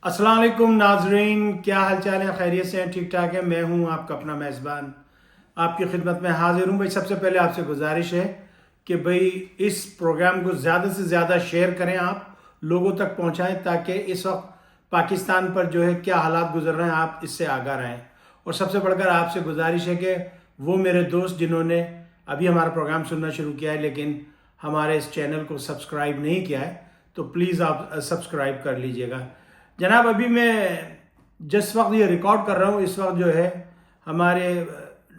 अस्सलाम वालेकुम नाजरीन, क्या हाल चाल है? खैरियत से हैं? ठीक ठाक है। मैं हूं आपका अपना मेज़बान आपकी खिदमत में हाजिर हूं। भाई सबसे पहले आपसे गुजारिश है कि भाई इस प्रोग्राम को ज़्यादा से ज़्यादा शेयर करें, आप लोगों तक पहुंचाएं ताकि इस वक्त पाकिस्तान पर जो है क्या हालात गुजर रहे हैं आप इससे आगाह रहें। और सबसे बढ़कर आपसे गुजारिश है कि वो मेरे दोस्त जिन्होंने अभी हमारा प्रोग्राम सुनना शुरू किया है लेकिन हमारे इस चैनल को सब्सक्राइब नहीं किया है तो प्लीज़ आप सब्सक्राइब कर लीजिएगा। जनाब, अभी मैं जिस वक्त ये रिकॉर्ड कर रहा हूँ इस वक्त जो है हमारे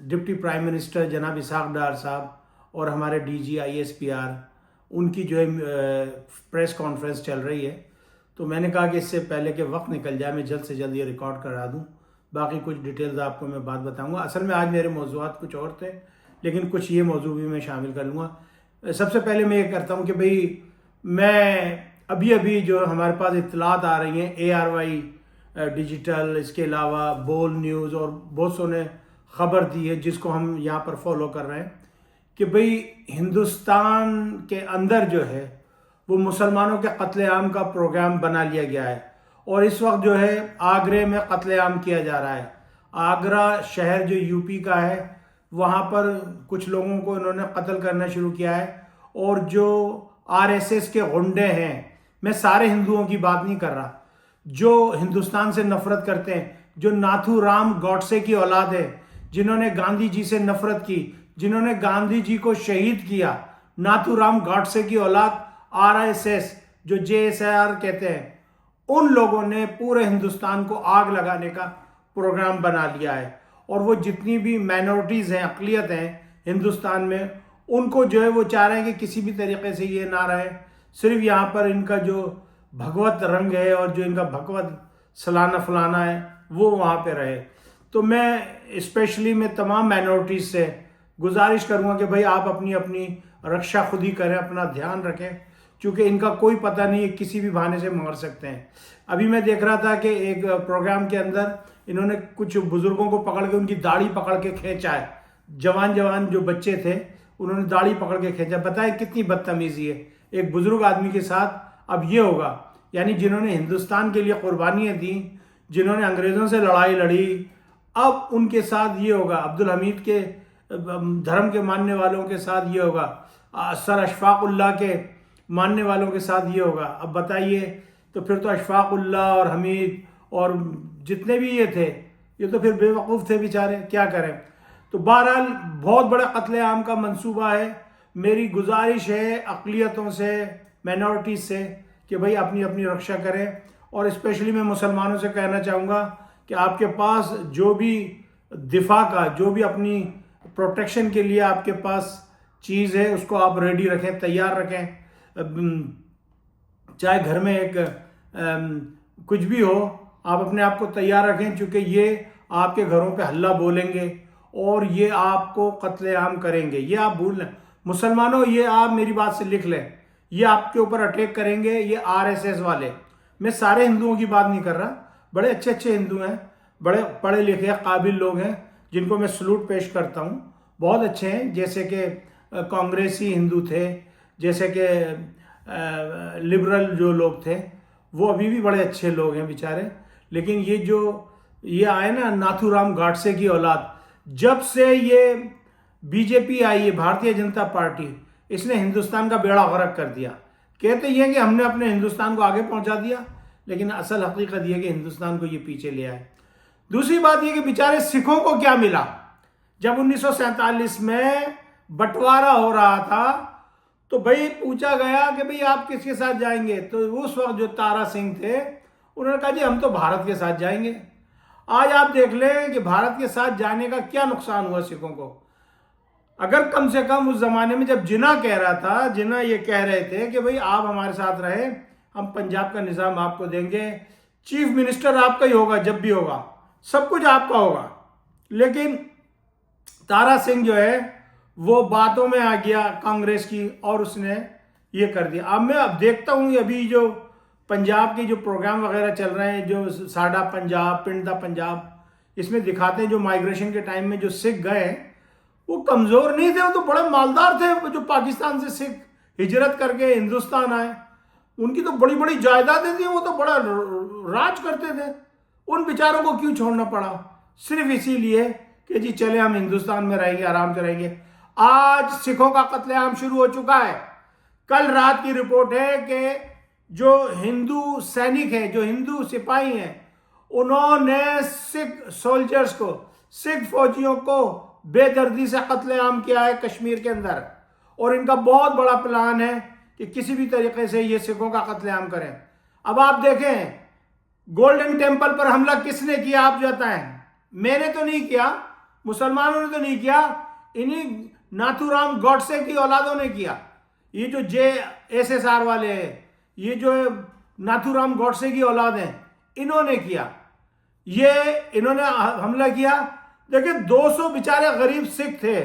डिप्टी प्राइम मिनिस्टर जनाब इसहाक डार साहब और हमारे डीजी ISPR उनकी जो है प्रेस कॉन्फ्रेंस चल रही है। तो मैंने कहा कि इससे पहले कि वक्त निकल जाए मैं जल्द से जल्द ये रिकॉर्ड करा दूँ। बाकी कुछ डिटेल्स आपको मैं बात बताऊँगा। असल में आज मेरे मौज़ूआत कुछ और थे लेकिन कुछ ये मौजू भी मैं शामिल कर लूँगा। सबसे पहले मैं ये करता हूँ कि भाई मैं अभी अभी जो हमारे पास इत्तलात आ रही हैं ARY डिजिटल, इसके अलावा बोल न्यूज़ और बहुत सौ ने ख़बर दी है जिसको हम यहाँ पर फॉलो कर रहे हैं कि भाई हिंदुस्तान के अंदर जो है वो मुसलमानों के कत्लेआम का प्रोग्राम बना लिया गया है और इस वक्त जो है आगरे में कत्लेआम किया जा रहा है। आगरा शहर जो UP का है वहाँ पर कुछ लोगों को इन्होंने कत्ल करना शुरू किया है और जो RSS के गुंडे हैं, मैं सारे हिंदुओं की बात नहीं कर रहा, जो हिंदुस्तान से नफरत करते हैं, जो नाथूराम गॉडसे की औलाद है, जिन्होंने गांधी जी से नफरत की, जिन्होंने गांधी जी को शहीद किया, नाथूराम गॉडसे की औलाद RSS जो JSIR कहते हैं, उन लोगों ने पूरे हिंदुस्तान को आग लगाने का प्रोग्राम बना लिया है। और वो जितनी भी माइनॉरिटीज़ हैं, अक़लियत हैं हिंदुस्तान में, उनको जो है वो चाह रहे हैं कि किसी भी तरीके से ये ना रहे, सिर्फ यहाँ पर इनका जो भगवत रंग है और जो इनका भगवत सलाना फलाना है वो वहाँ पे रहे। तो मैं स्पेशली मैं तमाम माइनॉरिटीज़ से गुजारिश करूँगा कि भाई आप अपनी अपनी रक्षा खुद ही करें, अपना ध्यान रखें, क्योंकि इनका कोई पता नहीं है, किसी भी बहाने से मार सकते हैं। अभी मैं देख रहा था कि एक प्रोग्राम के अंदर इन्होंने कुछ बुज़ुर्गों को पकड़ के उनकी दाढ़ी पकड़ के खींचा है। जवान जवान जो बच्चे थे उन्होंने दाढ़ी पकड़ के खींचा। बताएं कितनी बदतमीजी है एक बुजुर्ग आदमी के साथ। अब ये होगा, यानी जिन्होंने हिंदुस्तान के लिए कुर्बानियाँ दी, जिन्होंने अंग्रेज़ों से लड़ाई लड़ी, अब उनके साथ ये होगा। अब्दुल हमीद के धर्म के मानने वालों के साथ ये होगा, सर अशफाकुल्लाह के मानने वालों के साथ ये होगा। अब बताइए, तो फिर तो अशफाकुल्लाह और हमीद और जितने भी ये थे, ये तो फिर बेवकूफ़ थे बेचारे, क्या करें। तो बहरहाल बहुत बड़ा कत्लेआम का मंसूबा है। मेरी गुजारिश है अक़लियतों से, माइनॉरिटीज़ से कि भाई अपनी अपनी रक्षा करें। और स्पेशली मैं मुसलमानों से कहना चाहूँगा कि आपके पास जो भी दिफा का, जो भी अपनी प्रोटेक्शन के लिए आपके पास चीज़ है उसको आप रेडी रखें, तैयार रखें। चाहे घर में एक कुछ भी हो, आप अपने आप को तैयार रखें, क्योंकि ये आपके घरों पे हल्ला बोलेंगे और ये आपको कत्लेआम करेंगे। ये आप भूल लें मुसलमानों, ये आप मेरी बात से लिख लें, ये आपके ऊपर अटैक करेंगे, ये RSS वाले। मैं सारे हिंदुओं की बात नहीं कर रहा, बड़े अच्छे अच्छे हिंदू हैं, बड़े पढ़े लिखे काबिल लोग हैं जिनको मैं सलूट पेश करता हूँ, बहुत अच्छे हैं। जैसे कि कांग्रेसी हिंदू थे, जैसे कि लिबरल जो लोग थे, वो अभी भी बड़े अच्छे लोग हैं बेचारे। लेकिन ये जो ये आए ना नाथूराम गॉडसे की औलाद, जब से ये BJP आई है, भारतीय जनता पार्टी, इसने हिंदुस्तान का बेड़ा गर्क कर दिया। कहते ये हैं कि हमने अपने हिंदुस्तान को आगे पहुंचा दिया, लेकिन असल हकीकत यह कि हिंदुस्तान को ये पीछे ले आए। दूसरी बात यह कि बेचारे सिखों को क्या मिला जब 1947 में बंटवारा हो रहा था, तो भाई पूछा गया कि भाई आप किसके साथ जाएंगे, तो उस वक्त जो तारा सिंह थे उन्होंने कहा जी हम तो भारत के साथ जाएंगे। आज आप देख लें कि भारत के साथ जाने का क्या नुकसान हुआ सिखों को। अगर कम से कम उस जमाने में जब जिन्ना कह रहा था, जिन्ना ये कह रहे थे कि भाई आप हमारे साथ रहे, हम पंजाब का निज़ाम आपको देंगे, चीफ मिनिस्टर आपका ही होगा, जब भी होगा सब कुछ आपका होगा। लेकिन तारा सिंह जो है वो बातों में आ गया कांग्रेस की और उसने ये कर दिया। अब मैं देखता हूँ अभी जो पंजाब के जो प्रोग्राम वगैरह चल रहे हैं, जो साडा पंजाब, पिंड दा पंजाब, इसमें दिखाते हैं जो माइग्रेशन के टाइम में जो सिख गए वो कमज़ोर नहीं थे, वो तो बड़े मालदार थे, जो पाकिस्तान से सिख हिजरत करके हिंदुस्तान आए। उनकी तो बड़ी बड़ी जायदादें थी, वो तो बड़ा राज करते थे। उन बेचारों को क्यों छोड़ना पड़ा? सिर्फ इसीलिए कि जी चले हम हिंदुस्तान में रहेंगे, आराम से रहेंगे। आज सिखों का कत्लेआम शुरू हो चुका है। कल रात की रिपोर्ट है कि जो हिंदू सैनिक हैं, जो हिंदू सिपाही हैं, उन्होंने सिख सोल्जर्स को, सिख फौजियों को बेदर्दी से कत्लेआम किया है कश्मीर के अंदर। और इनका बहुत बड़ा प्लान है कि किसी भी तरीके से ये सिखों का कत्लेआम करें। अब आप देखें, गोल्डन टेम्पल पर हमला किसने किया? आप बताएं। मैंने तो नहीं किया, मुसलमानों ने तो नहीं किया, इन्हीं नाथूराम गॉडसे की औलादों ने किया। ये जो JSSR वाले हैं, ये जो नाथूराम गॉडसे की औलाद हैं, इन्होंने किया। इन्होंने हमला किया। देखिए 200 बेचारे गरीब सिख थे,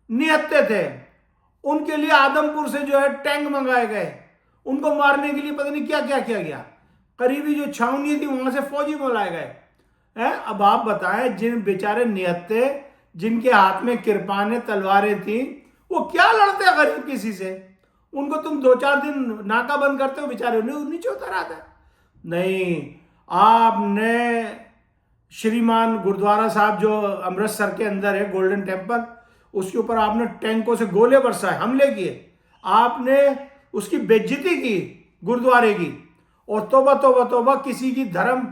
निहत्ते थे, उनके लिए आदमपुर से जो है टैंक मंगाए गए। उनको मारने के लिए पता नहीं क्या क्या किया गया। करीबी जो छावनी थी वहां से फौजी बुलाए गए हैं। अब आप बताएं, जिन बेचारे निहत्ते, जिनके हाथ में किरपाने तलवारें थी, वो क्या लड़ते हैं गरीब किसी से? उनको तुम 2-4 दिन नाका बंद करते हो, बेचारे नीचे उतर आते। नहीं, आपने श्रीमान गुरुद्वारा साहब जो अमृतसर के अंदर है, गोल्डन टेम्पल, उसके ऊपर आपने टैंकों से गोले बरसाए, हमले किए, आपने उसकी बेइज्जती की गुरुद्वारे की। और तौबा तौबा तौबा, किसी की धर्म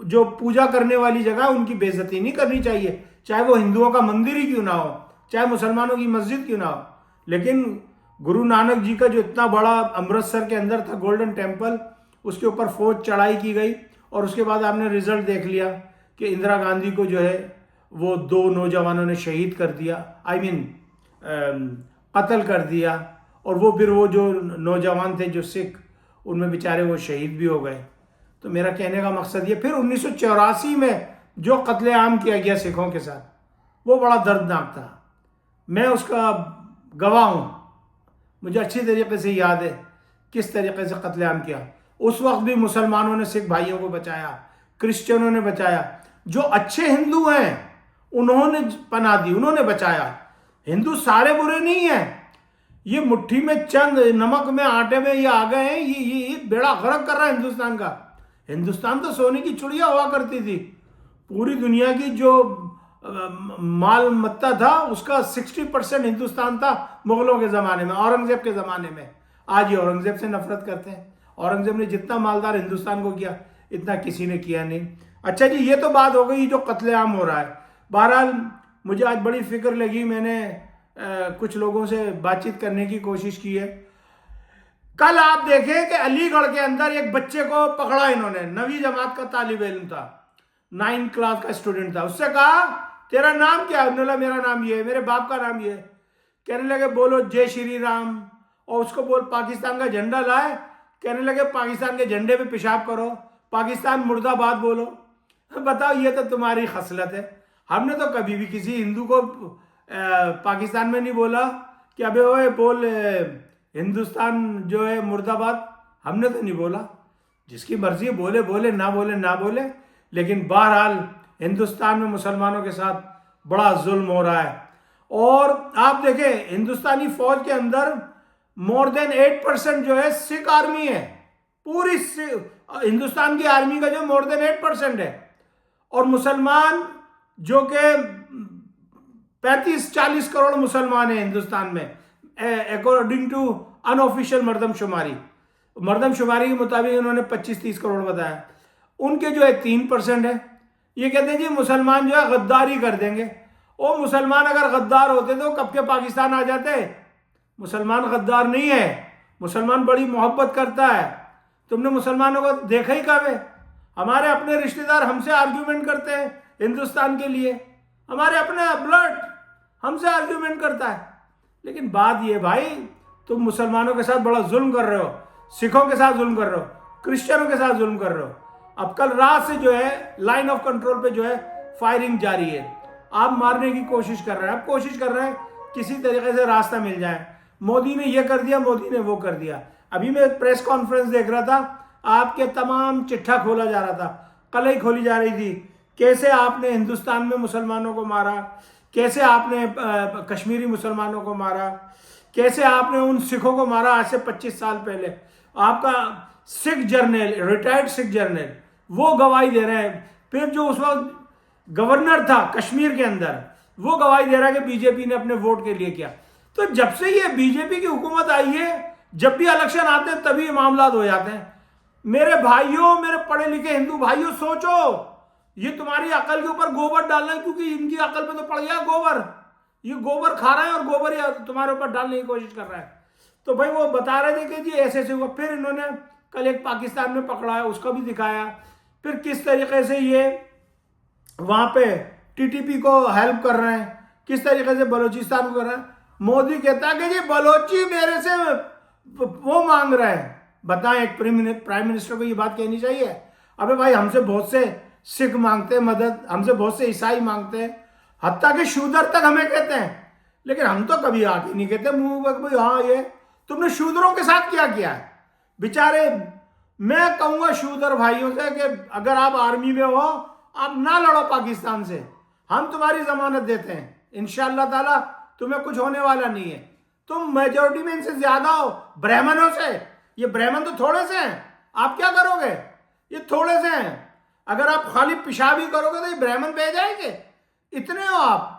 जो पूजा करने वाली जगह, उनकी बेइज्जती नहीं करनी चाहिए, चाहे वो हिंदुओं का मंदिर ही क्यों ना हो, चाहे मुसलमानों की मस्जिद क्यों ना हो। लेकिन गुरु नानक जी का जो इतना बड़ा अमृतसर के अंदर था गोल्डन टेम्पल, उसके ऊपर फौज चढ़ाई की गई। और उसके बाद आपने रिजल्ट देख लिया कि इंदिरा गांधी को जो है वो 2 नौजवानों ने शहीद कर दिया, कत्ल कर दिया। और वो फिर वो जो नौजवान थे जो सिख, उनमें बेचारे वो शहीद भी हो गए। तो मेरा कहने का मकसद ये, फिर 1984 में जो कत्लेआम किया गया सिखों के साथ, वो बड़ा दर्दनाक था। मैं उसका गवाह हूँ, मुझे अच्छी तरीके से याद है किस तरीके से कत्लेआम किया। उस वक्त भी मुसलमानों ने सिख भाइयों को बचाया, क्रिश्चियनों ने बचाया, जो अच्छे हिंदू हैं उन्होंने पनाह दी, उन्होंने बचाया। हिंदू सारे बुरे नहीं हैं, ये मुट्ठी में चंद नमक में आटे में ये आ गए हैं, ये बेड़ा गर्क कर रहा है हिंदुस्तान का। हिंदुस्तान तो सोने की चिड़िया हुआ करती थी। पूरी दुनिया की जो माल मत्ता था उसका 60% हिंदुस्तान था मुगलों के ज़माने में, औरंगजेब के ज़माने में। आज ये औरंगजेब से नफरत करते हैं। औरंगजेब ने जितना मालदार हिंदुस्तान को किया, इतना किसी ने किया नहीं। अच्छा जी, ये तो बात हो गई जो कत्लेआम हो रहा है। बहरहाल मुझे आज बड़ी फिक्र लगी, मैंने कुछ लोगों से बातचीत करने की कोशिश की है। कल आप देखें कि अलीगढ़ के अंदर एक बच्चे को पकड़ा इन्होंने, 9वीं जमात का तालिब इल्म था, 9th क्लास का स्टूडेंट था। उससे कहा तेरा नाम क्या है? उन्होंने बोला मेरा नाम ये है, मेरे बाप का नाम ये है। कहने लगे बोलो जय श्री राम। और उसको बोल पाकिस्तान का झंडा लाए, कहने लगे पाकिस्तान के झंडे पे पेशाब करो, पाकिस्तान मुर्दाबाद बोलो। बताओ, ये तो तुम्हारी खसलत है। हमने तो कभी भी किसी हिंदू को पाकिस्तान में नहीं बोला कि अबे ओए बोल हिंदुस्तान जो है मुर्दाबाद, हमने तो नहीं बोला। जिसकी मर्जी बोले बोले, ना बोले ना बोले। लेकिन बहरहाल हिंदुस्तान में मुसलमानों के साथ बड़ा जुल्म हो रहा है। और आप देखें हिंदुस्तानी फौज के अंदर मोर देन 8% जो है सिख आर्मी है। पूरी हिंदुस्तान की आर्मी का जो मोर देन 8% है। और मुसलमान जो के 35-40 करोड़ मुसलमान हैं हिंदुस्तान में, अकॉर्डिंग टू अनऑफिशियल मरदमशुमारी के मुताबिक उन्होंने 25-30 करोड़ बताया। उनके जो है 3% है। ये कहते हैं जी मुसलमान जो है गद्दारी कर देंगे। वो मुसलमान अगर गद्दार होते तो कब के पाकिस्तान आ जाते। मुसलमान गद्दार नहीं है, मुसलमान बड़ी मोहब्बत करता है। तुमने मुसलमानों को देखा ही कब है? हमारे अपने रिश्तेदार हमसे आर्ग्यूमेंट करते हैं हिंदुस्तान के लिए, हमारे अपने ब्लड हमसे आर्ग्यूमेंट करता है। लेकिन बात ये भाई, तुम मुसलमानों के साथ बड़ा जुल्म कर रहे हो, सिखों के साथ जुल्म कर रहे हो, क्रिश्चियनों के साथ जुल्म कर रहे हो। अब कल रात से जो है लाइन ऑफ कंट्रोल पे जो है फायरिंग जारी है। आप मारने की कोशिश कर रहे हैं, आप कोशिश कर रहे हैं किसी तरीके से रास्ता मिल जाए। मोदी ने ये कर दिया, मोदी ने वो कर दिया। अभी मैं प्रेस कॉन्फ्रेंस देख रहा था, आपके तमाम चिट्ठा खोला जा रहा था, कल ही खोली जा रही थी। कैसे आपने हिंदुस्तान में मुसलमानों को मारा, कैसे आपने कश्मीरी मुसलमानों को मारा, कैसे आपने उन सिखों को मारा आज से 25 साल पहले। आपका Sikh journal, retired Sikh journal, वो गवाही दे रहे हैं। फिर जो उस वक्त गवर्नर था कश्मीर के अंदर, वो गवाही दे रहा है कि बीजेपी ने अपने वोट के लिए किया। तो जब से ये बीजेपी की हुकूमत आई है, जब भी इलेक्शन आते हैं तभी मामला हो जाते हैं। मेरे भाइयों, मेरे पढ़े लिखे हिंदू भाइयों, सोचो, ये तुम्हारी अकल के ऊपर गोबर डालना है, क्योंकि इनकी अकल पे तो पड़ गया गोबर। ये गोबर खा रहा है और गोबर या तुम्हारे ऊपर डालने की कोशिश कर रहा है। तो भाई वो बता रहे थे कि जी ऐसे ऐसे हुआ। फिर इन्होंने कल एक पाकिस्तान में पकड़ा है, उसका भी दिखाया। फिर किस तरीके से ये वहां पे टीटीपी को हेल्प कर रहे हैं, किस तरीके से बलोचिस्तान को कर रहे हैं। मोदी कहता है कि जी बलोची मेरे से वो मांग रहे हैं। बताएं, एक प्राइम मिनिस्टर को ये बात कहनी चाहिए? अबे भाई, हमसे बहुत से सिख मांगते हैं मदद, हमसे बहुत से ईसाई मांगते हैं, हत्ता के शूदर तक हमें कहते हैं, लेकिन हम तो कभी आके नहीं कहते मुंह पर भाई हाँ ये तुमने शूदरों के साथ क्या किया है। बेचारे, मैं कहूंगा शूदर भाइयों से कि अगर आप आर्मी में हो, आप ना लड़ो पाकिस्तान से, हम तुम्हारी जमानत देते हैं, इंशाअल्लाह ताला तुम्हें कुछ होने वाला नहीं है। तुम मेजोरिटी में इनसे ज्यादा हो ब्राह्मणों से, ये ब्राह्मण तो थोड़े से हैं, आप क्या करोगे? ये थोड़े से हैं। अगर आप खाली पेशाब ही करोगे तो ये ब्राह्मण बह जाएंगे, इतने हो आप।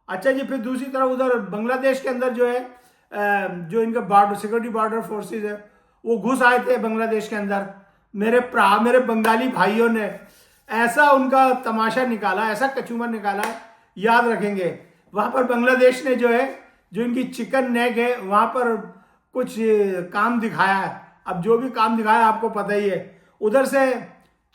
अच्छा जी, फिर दूसरी तरफ उधर बांग्लादेश के अंदर जो है, जो इनका बॉर्डर सिक्योरिटी बॉर्डर फोर्सेस है, वो घुस आए थे बांग्लादेश के अंदर। मेरे बंगाली भाइयों ने ऐसा उनका तमाशा निकाला, ऐसा कचूमर निकाला, याद रखेंगे। वहां पर बांग्लादेश ने जो है, जो इनकी चिकन नेक है, वहां पर कुछ काम दिखाया है। अब जो भी काम दिखाया आपको पता ही है। उधर से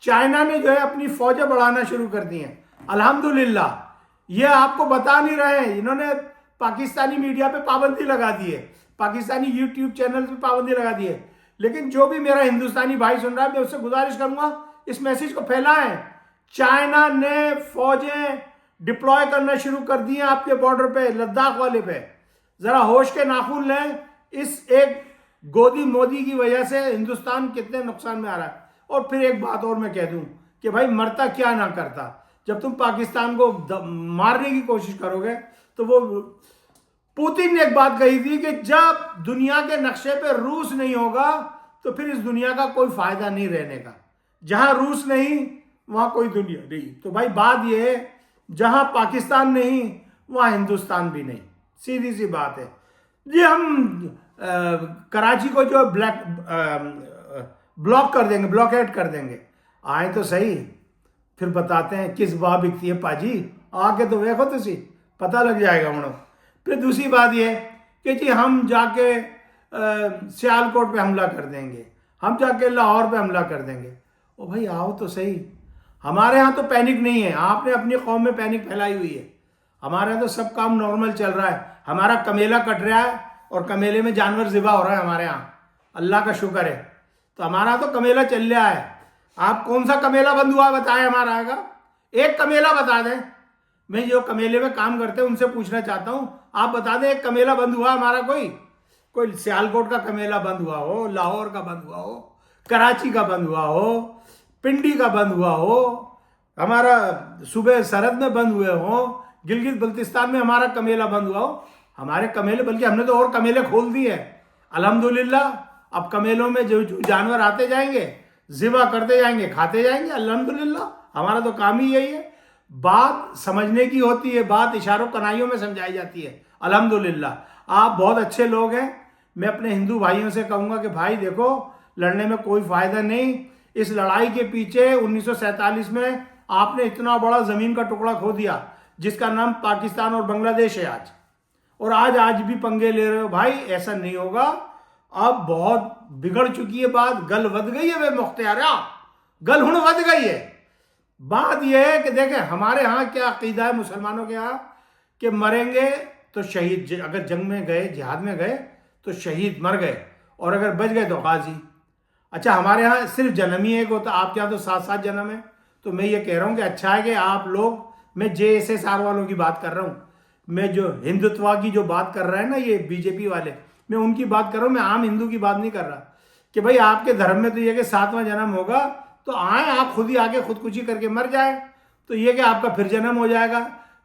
चाइना ने जो है अपनी फौजें बढ़ाना शुरू कर दी हैं, अल्हम्दुलिल्लाह। ये आपको बता नहीं रहे हैं, इन्होंने पाकिस्तानी मीडिया पे पाबंदी लगा दी है, पाकिस्तानी यूट्यूब चैनल पे पाबंदी लगा दी है। लेकिन जो भी मेरा हिंदुस्तानी भाई सुन रहा है, मैं उससे गुजारिश करूंगा इस मैसेज को फैलाएं। चाइना ने फौजें डिप्लॉय करना शुरू कर दी हैं आपके बॉर्डर पे, लद्दाख वाले पे। जरा होश के नाखून लें, इस एक गोदी मोदी की वजह से हिंदुस्तान कितने नुकसान में आ रहा है। और फिर एक बात और मैं कह दूं कि भाई, मरता क्या ना करता, जब तुम पाकिस्तान को मारने की कोशिश करोगे तो वो पुतिन ने एक बात कही थी कि जब दुनिया के नक्शे पे रूस नहीं होगा तो फिर इस दुनिया का कोई फायदा नहीं रहने का। जहां रूस नहीं वहां कोई दुनिया नहीं। तो भाई बात यह है, जहां पाकिस्तान नहीं वहां हिंदुस्तान भी नहीं, सीधी सी बात है जी। हम कराची को जो ब्लॉक कर देंगे, ब्लॉकेट कर देंगे। आए तो सही, फिर बताते हैं किस बाह बिकती है पाजी, आके तो देखो तुसी, पता लग जाएगा उन्होंने। फिर दूसरी बात यह कि जी हम जाके सियालकोट पे हमला कर देंगे, हम जाके लाहौर पे हमला कर देंगे। ओ भाई आओ तो सही, हमारे यहाँ तो पैनिक नहीं है, आपने अपनी कौम में पैनिक फैलाई हुई है। हमारे यहाँ तो सब काम नॉर्मल चल रहा है। हमारा कमेला कट रहा है और कमेले में जानवर ज़िबा हो रहा है हमारे यहाँ, अल्लाह का शुक्र है। तो हमारा तो कमेला चल रहा है। आप कौन सा कमेला बंद हुआ बताएं हमारा आएगा? एक कमेला बता दें। मैं जो कमेले में काम करते हैं उनसे पूछना चाहता हूं, आप बता दें एक कमेला बंद हुआ हमारा? कोई सियालकोट का कमेला बंद हुआ हो, लाहौर का बंद हुआ हो, कराची का बंद हुआ हो, पिंडी का बंद हुआ हो, हमारा सुबह सरहद में बंद हुए हो, गिलगित बल्तिस्तान में हमारा कमेला बंद हुआ हो? हमारे कमेले, बल्कि हमने तो और कमेले खोल दिए अल्हम्दुलिल्लाह। अब कमेलों में जो जानवर आते जाएंगे, ज़िबा करते जाएंगे, खाते जाएंगे, अल्हम्दुलिल्लाह। हमारा तो काम ही यही है। बात समझने की होती है, बात इशारों कनाइयों में समझाई जाती है, अल्हम्दुलिल्लाह। आप बहुत अच्छे लोग हैं। मैं अपने हिंदू भाइयों से कहूँगा कि भाई देखो, लड़ने में कोई फायदा नहीं। इस लड़ाई के पीछे 1947 में आपने इतना बड़ा ज़मीन का टुकड़ा खो दिया जिसका नाम पाकिस्तान और बांग्लादेश है आज, और आज भी पंगे ले रहे हो। भाई ऐसा नहीं होगा, अब बहुत बिगड़ चुकी है बात, गल वध गई है वे मुख्तियारा, गल हुण वध गई है। बात यह है कि देखें हमारे यहाँ क्या अकीदा है मुसलमानों के यहाँ कि मरेंगे तो शहीद, अगर जंग में गए, जिहाद में गए तो शहीद मर गए, और अगर बच गए तो गाजी। अच्छा, हमारे यहाँ सिर्फ जन्म ही एक होता, आपके यहाँ तो 7-7 जन्म है। तो मैं ये कह रहा हूँ कि अच्छा है कि आप लोग, मैं JSSR वालों की बात कर रहा हूँ, मैं जो हिंदुत्व की जो बात कर रहा है ना ये बीजेपी वाले, मैं उनकी बात कर रहा हूँ, मैं आम हिंदू की बात नहीं कर रहा। कि भाई आपके धर्म में तो ये कि 7वां जन्म होगा तो आए आप खुद ही आके खुदकुशी करके मर जाए, तो ये कि आपका फिर जन्म हो जाएगा।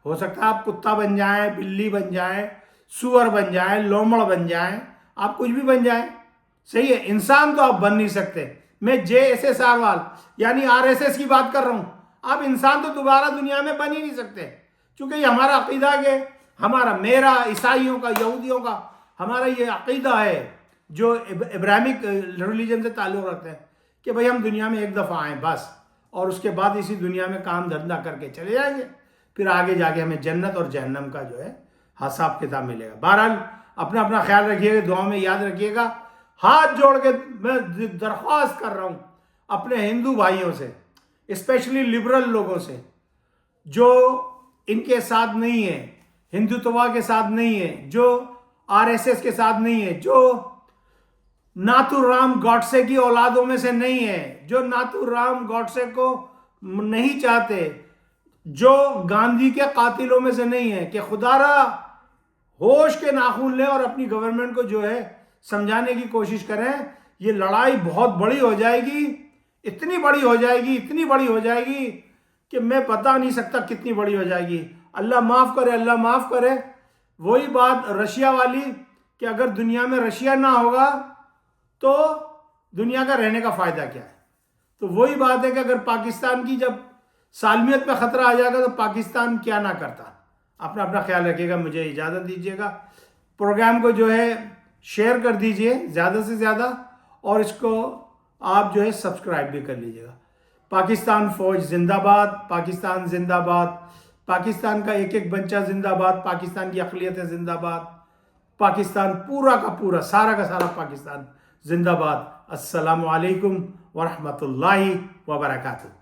हो सकता है आप कुत्ता बन जाएं, बिल्ली बन जाएं, सुअर बन जाएं, लोमड़ बन जाएं, आप कुछ भी बन जाएं। सही है, इंसान तो आप बन नहीं सकते। मैं JSSR यानी RSS की बात कर रहा हूं। आप इंसान तो दोबारा दुनिया में बन ही नहीं सकते, क्योंकि ये हमारा अकीदा है, हमारा, मेरा, ईसाइयों का, यहूदियों का, हमारा ये अकीदा है जो इब्राहिमिक रिलीजन से ताल्लुक़ रखते हैं कि भाई हम दुनिया में एक दफ़ा आए बस, और उसके बाद इसी दुनिया में काम धंधा करके चले जाएंगे, फिर आगे जाके हमें जन्नत और जहन्नम का जो है हिसाब किताब मिलेगा। बहरहाल अपना अपना ख्याल रखिएगा, दुआ में याद रखिएगा। हाथ जोड़ के मैं दरख्वास्त कर रहा हूं अपने हिंदू भाइयों से, स्पेशली लिबरल लोगों से जो इनके साथ नहीं है, हिंदुत्व के साथ नहीं है, जो RSS के साथ नहीं है, जो नाथूराम गॉडसे की औलादों में से नहीं है, जो नाथूराम गॉडसे को नहीं चाहते, जो गांधी के कातिलों में से नहीं है, कि खुदारा होश के नाखून लें और अपनी गवर्नमेंट को जो है समझाने की कोशिश करें। ये लड़ाई बहुत बड़ी हो जाएगी, इतनी बड़ी हो जाएगी, इतनी बड़ी हो जाएगी कि मैं बता नहीं सकता कितनी बड़ी हो जाएगी। अल्लाह माफ़ करे, अल्लाह माफ़ करे। वही बात रशिया वाली कि अगर दुनिया में रशिया ना होगा तो दुनिया का रहने का फ़ायदा क्या है। तो वही बात है कि अगर पाकिस्तान की जब सालमियत में ख़तरा आ जाएगा तो पाकिस्तान क्या ना करता। अपना अपना ख्याल रखिएगा, मुझे इजाज़त दीजिएगा। प्रोग्राम को जो है शेयर कर दीजिए ज़्यादा से ज़्यादा, और इसको आप जो है सब्सक्राइब भी कर लीजिएगा। पाकिस्तान फ़ौज जिंदाबाद, पाकिस्तान जिंदाबाद, पाकिस्तान का एक एक बच्चा जिंदाबाद, पाकिस्तान की अक़लियतें जिंदाबाद, पाकिस्तान पूरा का पूरा, सारा का सारा पाकिस्तान जिंदाबाद। अस्सलामु अलैकुम व रहमतुल्लाहि व बरकातुहू।